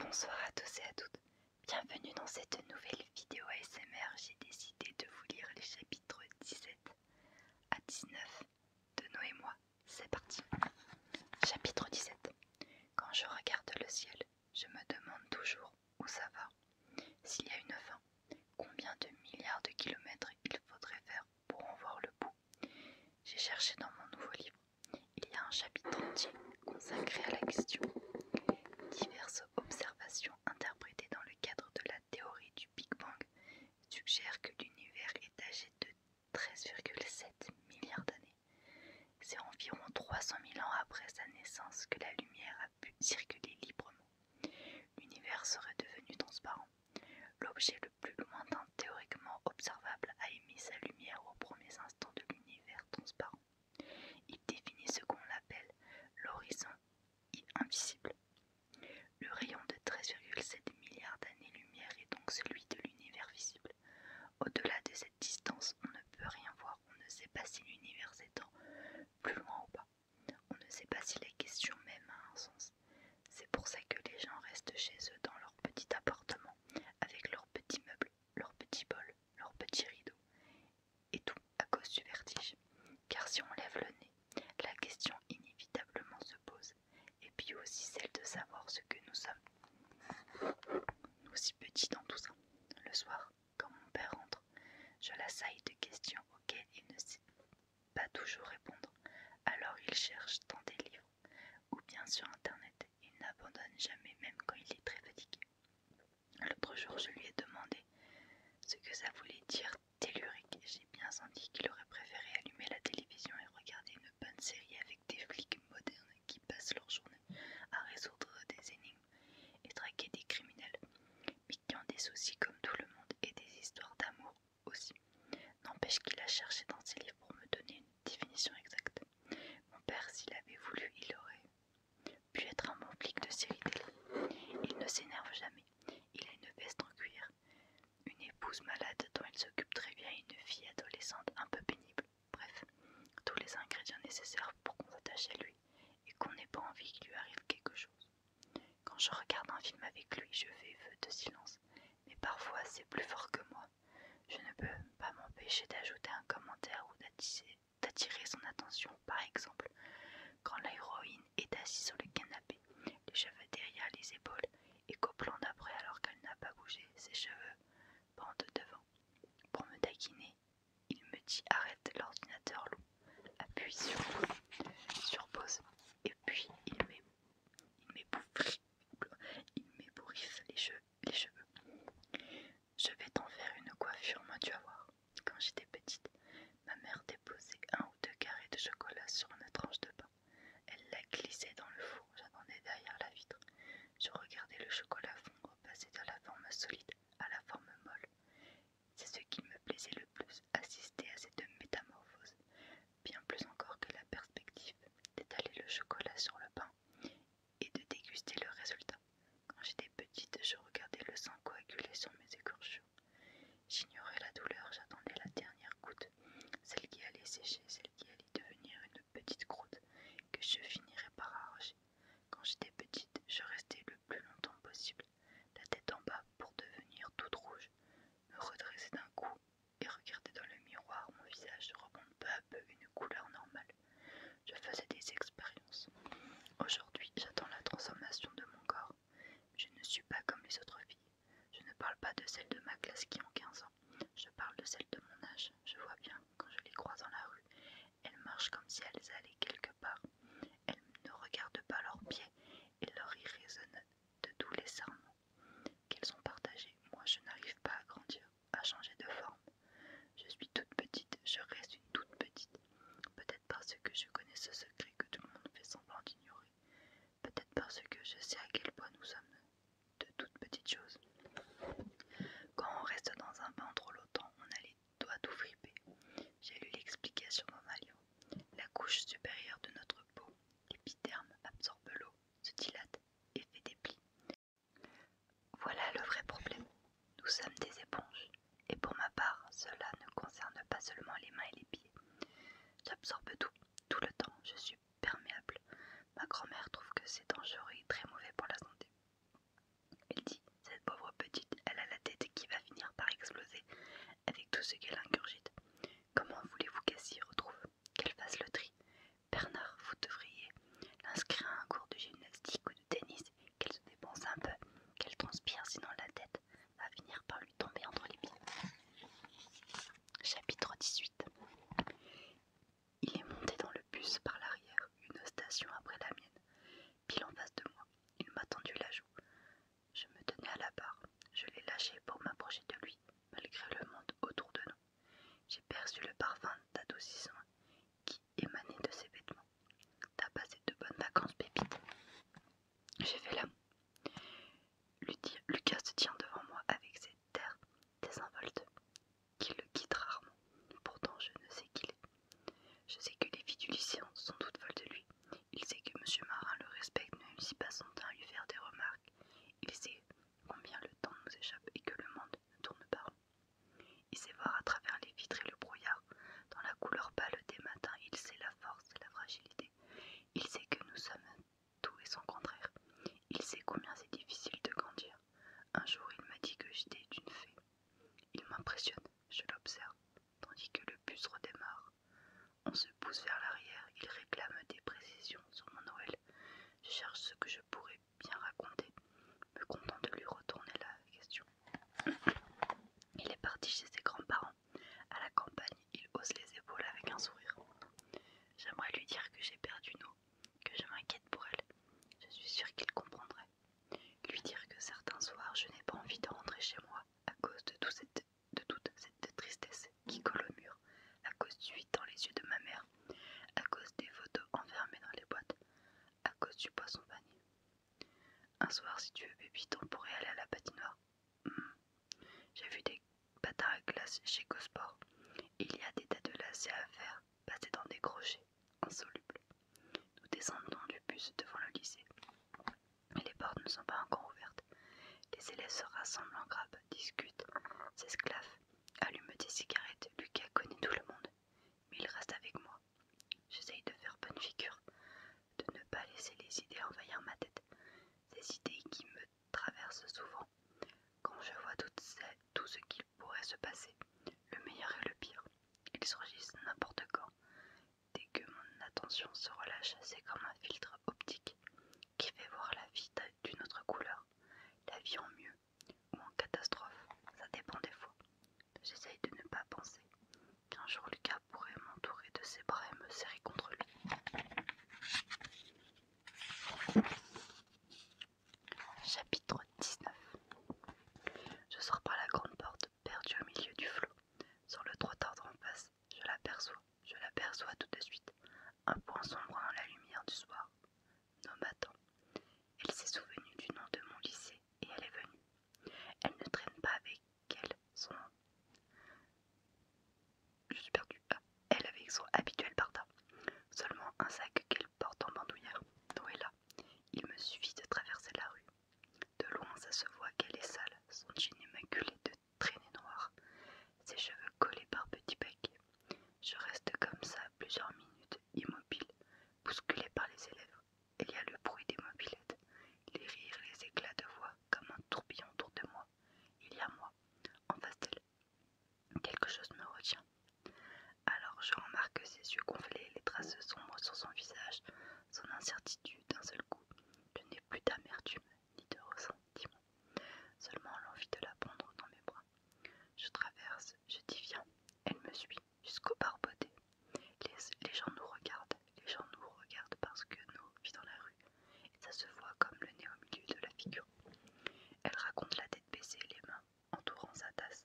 Bonsoir à tous et à toutes, bienvenue dans cette nouvelle vidéo ASMR. J'ai décidé de vous lire les chapitres 17 à 19 de Noé et moi. C'est parti. Chapitre 17. Quand je regarde le ciel, je me demande toujours où ça va. S'il y a une fin, combien de milliards de kilomètres il faudrait faire pour en voir le bout. J'ai cherché dans mon nouveau livre. Il y a un chapitre entier consacré à la question. Diverses observations interprétées dans le cadre de la théorie du Big Bang suggèrent que l'univers est âgé de 13,7 milliards d'années. C'est environ 300 000 ans après sa naissance que la lumière a pu circuler librement. L'univers serait devenu transparent. L'objet le plus lointain théoriquement observable a émis sa lumière aux premiers instants de l'univers transparent. Il définit ce qu'on appelle l'horizon invisible. Le rayon de 13,7 milliards d'années-lumière est donc celui de l'univers visible. Au-delà de cette distance, on ne peut rien voir, on ne sait pas si l'univers s'étend plus loin ou pas. On ne sait pas si la question même a un sens. C'est pour ça que les gens restent chez eux dans leur petit appartement, avec leurs petits meubles, leurs petits bols, leurs petits rideaux, et tout à cause du vertige. Car si on lève le nez, la question inévitablement se pose, et puis aussi celle de savoir ce que nous sommes. Nous si petits dans tout ça. Le soir, quand mon père rentre, je l'assaille de questions auxquelles il ne sait pas toujours répondre. Alors il cherche dans des livres ou bien sur internet. Il n'abandonne jamais, même quand il est très fatigué. L'autre jour, je lui ai demandé ce que ça voulait dire tellurique. J'ai bien senti qu'il aurait préféré allumer la télévision et regarder une bonne série avec des flics modernes qui passent leur journée à résoudre des énigmes et traquer des criminels, mais qui ont des soucis comme tout le monde et des histoires d'amour aussi. N'empêche qu'il a cherché dans ses livres pour me donner une définition exacte. Mon père, s'il avait voulu, il aurait pu être un bon flic de série télé. Il ne s'énerve jamais. Il a une veste en cuir, une épouse malade dont il s'occupe très bien et une fille adolescente un peu pénible. Bref, tous les ingrédients nécessaires pour qu'on s'attache à lui et qu'on n'ait pas envie qu'il lui arrive quelque chose. Quand je regarde un film avec lui, je fais feu de silence, mais parfois c'est plus fort que moi. Je ne peux pas m'empêcher d'ajouter un commentaire ou d'attirer son attention. Par exemple, quand l'héroïne est assise sur le canapé, les cheveux derrière les épaules, et qu'au plan d'après, alors qu'elle n'a pas bougé, ses cheveux pendent devant. Pour me taquiner, il me dit arrête l'ordinateur loup, appuie sur pause, et puis il m'ébouriffe les cheveux. Je vais t'en faire une coiffure, moi tu vas voir. Quand j'étais petite, ma mère déposait 1 ou 2 carrés de chocolat sur une tranche de pain. Elle la glissait dans le four, j'attendais derrière la vitre. Je regardais le chocolat fondre, passer de la forme solide à la forme molle. C'est ce qui me plaisait le plus, assister à cette métamorphose. Bien plus encore que la perspective d'étaler le chocolat sur le pain et de déguster le résultat. Quand j'étais petite, je regardais le sang coaguler sur mes écorchures. J'ignorais la douleur, j'attendais la dernière goutte, celle qui allait sécher, celle qui allait devenir une petite croûte que je finirais par arracher. Quand j'étais petite, je restais le plus longtemps possible, la tête en bas pour devenir toute rouge, me redresser d'un coup et regarder dans le miroir mon visage reprendre peu à peu une couleur normale. Je faisais des expériences. Aujourd'hui, j'attends la transformation de mon corps. Je ne suis pas comme les autres filles. Je ne parle pas de celles de ma classe qui ont 15 ans. Je parle de celles de mon âge. Je vois bien, quand je les croise dans la rue, elles marchent comme si elles allaient quelque part. Elles ne regardent pas leurs pieds et leur rire résonne de tous les serments qu'elles ont partagés. Moi, je n'arrive pas à grandir, à changer de forme. Je suis toute petite, je reste une toute petite. Peut-être parce que je connais ce secret que tout le monde fait semblant d'ignorer. Peut-être parce que je sais à quel point nous sommes de toutes petites choses. Quand on reste dans un bain trop longtemps, on a les doigts tout fripés. J'ai lu l'explication dans un livre. La couche supérieure de notre peau, l'épiderme, absorbe l'eau, se dilate et fait des plis. Voilà le vrai problème. Nous sommes des éponges. Et pour ma part, cela ne concerne pas seulement les mains et les pieds. J'absorbe tout le temps. Je suis perméable. Ma grand-mère trouve que c'est dangereux et très mauvais pour la santé. Un jour, il m'a dit que j'étais une fée. Il m'impressionne, je l'observe, tandis que le bus redémarre. On se pousse vers l'arrière, il réclame des précisions sur mon Noël. Je cherche ce que je pourrais bien raconter, me content de lui retourner la question. Il est parti chez ses grands-parents. À la campagne, il hausse les épaules avec un sourire. J'aimerais lui dire que j'ai perdu une eau, que je m'inquiète pour elle. Je suis sûre qu'il comprendrait. Lui dire que certains soirs, je n'ai pas envie de rentrer chez moi à cause de toute cette tristesse qui colle au mur, à cause du vide dans les yeux de ma mère, à cause des photos enfermées dans les boîtes, à cause du poisson pané. Un soir, si tu veux, pépite, on pourrait aller à la patinoire. J'ai vu des patins à glace chez Gosport. Il y a des tas de lacets à faire, passer dans des crochets insolubles. Nous descendons du bus devant le lycée. Mais les portes ne sont pas encore ouvertes. Les élèves se rassemblent en grappe, discutent, s'esclaffent, allument des cigarettes. Lucas connaît tout le monde, mais il reste avec moi. J'essaye de faire bonne figure, de ne pas laisser les idées envahir ma tête. Ces idées qui me traversent souvent, quand je vois tout ce qu'il pourrait se passer, le meilleur et le pire. Ils surgissent n'importe quand. Dès que mon attention se relâche, c'est comme un filtre optique qui fait voir la vie d'une autre couleur, la vie en mieux ou en catastrophe, ça dépend des fois. J'essaye de ne pas penser qu'un jour Lucas pourrait m'entourer de ses bras et me serrer contre lui. Chapitre 19. Je sors par la grande porte, perdue au milieu du flot. Sur le trottoir d'en face, je l'aperçois tout de suite. Un point sombre dans la lumière du soir. No m'attend. Elle s'est souvenue du nom de mon lycée et elle est venue. Elle ne traîne pas avec elle son... Je suis perdue. Elle avec son habituel partin. Seulement un sac qu'elle porte en bandoulière. Noëlla. Il me suffit de traverser la rue. De loin, ça se voit qu'elle est sale, son jean immaculé de traînées noires, ses cheveux collés par petits becs. Je reste comme ça plusieurs minutes, immobile, bousculée par les élèves. Il y a le bruit des mobylettes, les rires, les éclats de voix, comme un tourbillon autour de moi. Il y a moi, en face d'elle. Quelque chose me retient. Alors je remarque ses yeux gonflés, les traces sombres sur son visage, son incertitude d'un seul coup. Je n'ai plus d'amertume ni de ressentiment, seulement l'envie de la prendre dans mes bras. Je traverse, je dis viens, elle me suit jusqu'au bar-beauté. Les gens nous regardent, parce que nous vit dans la rue, et ça se voit comme le nez au milieu de la figure. Elle raconte la tête baissée, les mains entourant sa tasse.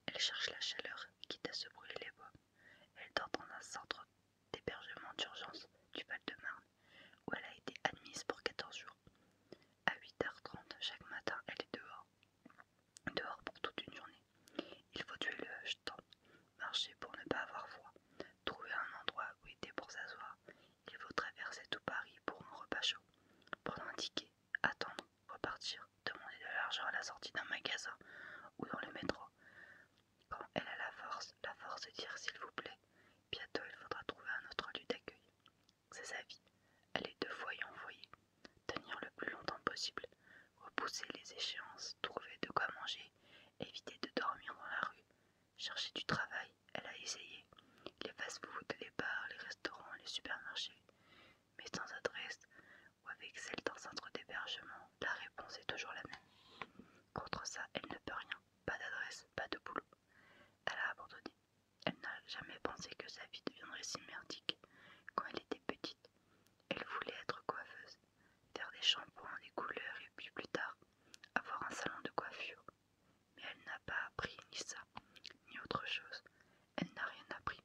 Elle cherche la chaleur, quitte à se brûler les bois. Elle dort dans un centre d'hébergement d'urgence du Val-de-Marne, où elle a été admise pour 14 jours. À 8h30 chaque matin, elle est dehors pour toute une journée. Il faut tuer le temps, marcher pour ne pas avoir froid, trouver un endroit où était pour s'asseoir. Il faut traverser tout Paris pour un repas chaud, prendre un ticket, attendre, repartir, demander de l'argent à la sortie d'un magasin ou dans le métro. Quand elle a la force de dire s'il vous plaît, bientôt il faudra trouver un autre lieu d'accueil. C'est sa vie. Elle est de foyer en foyer. Tenir le plus longtemps possible, repousser les échéances, trouver de quoi manger, éviter de dormir dans la rue, chercher du travail, elle a essayé. Les fast-food, les bars, les restaurants, les supermarchés. Mais sans adresse ou avec celle d'un centre d'hébergement, la réponse est toujours la même. Contre ça, elle ne peut rien. Pas d'adresse, pas de boulot. Elle a abandonné. Elle n'a jamais pensé que sa vie deviendrait si merdique. Quand elle était petite, elle voulait être coiffeuse, faire des shampoings, des couleurs et puis plus tard, avoir un salon de coiffure. Mais elle n'a pas appris ni ça, ni autre chose. Elle n'a rien appris.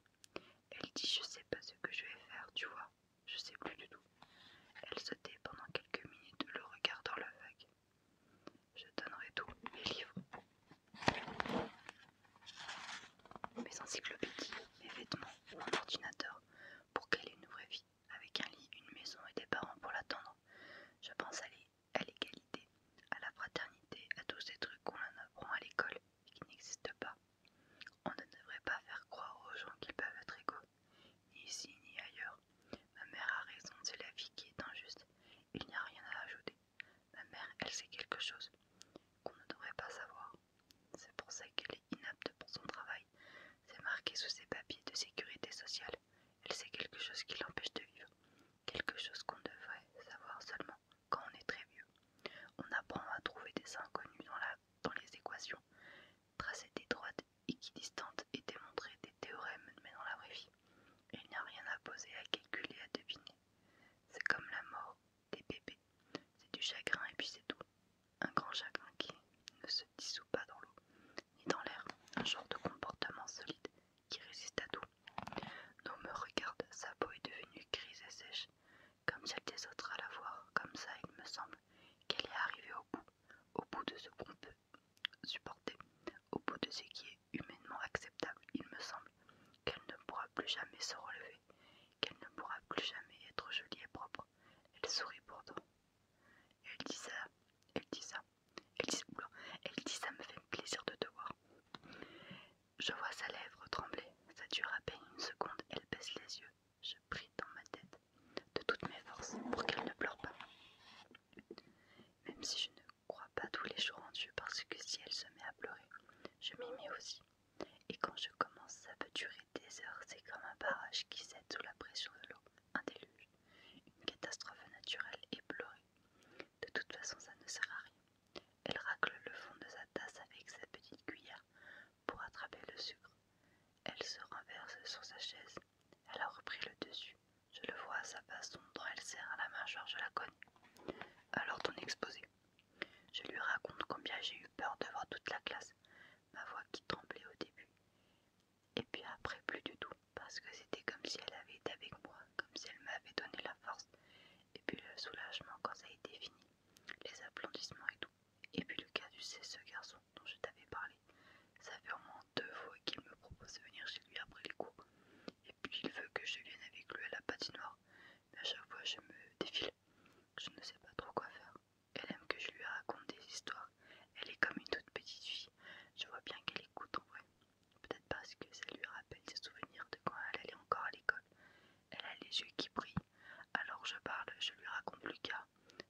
Elle dit je sais pas ce que je vais faire, tu vois, je sais plus du tout. Elle se tait pendant quelques minutes, le regard dans le vague. Je donnerai tout, mes livres, mes encyclopédies, mes vêtements, mon ordinateur, pour qu'elle ait une vraie vie, avec un lit, une maison et des parents pour l'attendre. Je pense à l'égalité, à la fraternité, à tous ces trucs qu'on apprend à l'école et qui n'existent pas. On ne devrait pas faire croire aux gens qu'ils peuvent être égaux, ni ici ni ailleurs. Ma mère a raison, c'est la vie qui est injuste. Il n'y a rien à ajouter. Ma mère, elle sait quelque chose qu'on ne sait qu'elle est inapte pour son travail. C'est marqué sous ses papiers de sécurité sociale. Elle sait quelque chose qui l'empêche de vivre. Quelque chose qu'on devrait savoir seulement quand on est très vieux. On apprend à trouver des inconnus dans les équations, tracer des droites équidistantes et démontrer des théorèmes, mais dans la vraie vie, il n'y a rien à poser, à calculer, à deviner. C'est comme la mort des bébés. C'est du chagrin et puis c'est tout. Un grand chagrin qui ne se dissout pas dans l'eau, ni dans l'air. Un genre de comportement solide qui résiste à tout. Non, me regarde, sa peau est devenue grise et sèche, comme celle des autres à la voir. Comme ça, il me semble qu'elle est arrivée au bout de ce qu'on peut supporter, au bout de ce qui est humainement acceptable. Il me semble qu'elle ne pourra plus jamais se relever, qu'elle ne pourra plus jamais être jolie et propre. Elle sourit pourtant. Elle dit ça, elle dit ça, elle dit ça me fait plaisir de te voir. Je vois sa lèvre trembler, ça dure à peine une seconde, elle baisse les yeux. Je prie dans ma tête de toutes mes forces pour qu'elle ne pleure pas. Même si je ne crois pas tous les jours en Dieu, parce que si elle se met à pleurer, je m'y mets aussi. Et quand je commence, ça peut durer des heures, c'est comme un barrage qui cède sous la pression de l'eau, un déluge, une catastrophe naturelle et pleurer. De toute façon, ça ne sert à rien. Elle racle le fond de sa tasse avec sa petite cuillère pour attraper le sucre. Elle se renverse sur sa chaise. Elle a repris le dessus. Je le vois à sa façon dont elle serre à la mâchoire, je la connais. Alors ton exposé. Je lui raconte combien j'ai eu peur devant toute la classe, ma voix qui tremblait au début. Et puis après, plus du tout, parce que c'était comme si elle avait été avec moi, comme si elle m'avait donné la force. Et puis le soulagement quand ça a été fini, les applaudissements et tout. Et puis le cas du ce garçon dont je t'avais parlé. Ça fait au moins 2 fois qu'il me propose de venir chez lui après les cours. Et puis il veut que je vienne avec lui à la patinoire. Mais à chaque fois je me défile. Je ne sais pas trop quoi faire. Elle aime que je lui raconte des histoires. Elle est comme une toute petite fille. Je vois bien qu'elle écoute en vrai. Peut-être parce que ça lui rappelle ses souvenirs de quand elle allait encore à l'école. Elle a les yeux qui brillent. Alors je parle, je lui raconte Lucas,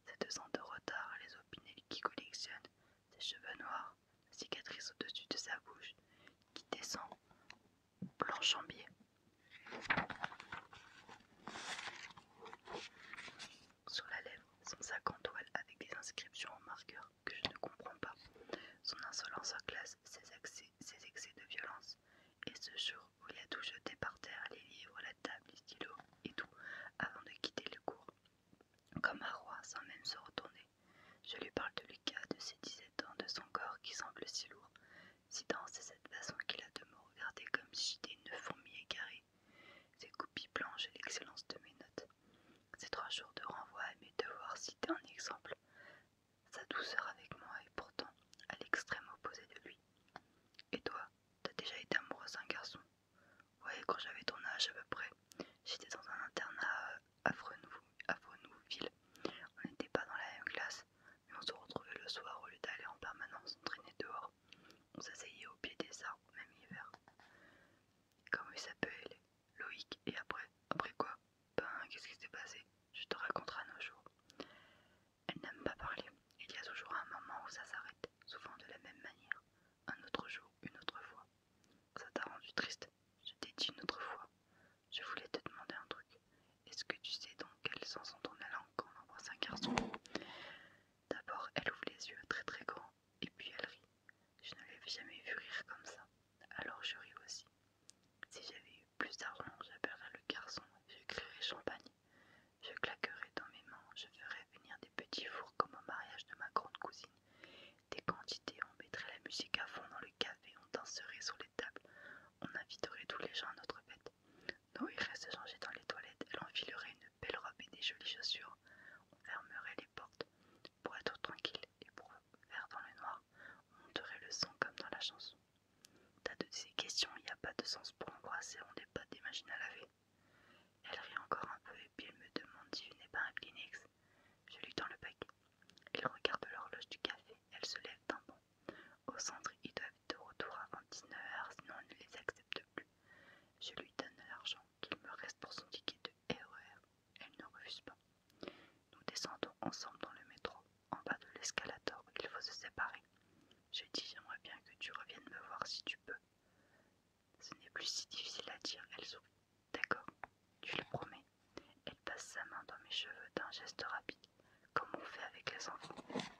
ses 2 ans de retard, les opinels qu'il collectionne, ses cheveux noirs, la cicatrice au-dessus de sa bouche, qui descend, blanche en biais. Sur la lèvre, son sac en toile avec des inscriptions en marqueur que je ne comprends pas. Son insolence en classe, ses excès de violence. Et ce jour où il a tout jeté par terre, les livres, la table, les stylos et tout, avant de quitter le cours. Comme un roi, sans même se retourner. Je lui parle de Lucas, de ses 17 ans, de son corps qui semble si lourd, si dense et cette façon qu'il a de me regarder comme si j'étais une fourmi plus si difficile à dire, elle sourit. D'accord, tu le promets. Elle passe sa main dans mes cheveux d'un geste rapide, comme on fait avec les enfants.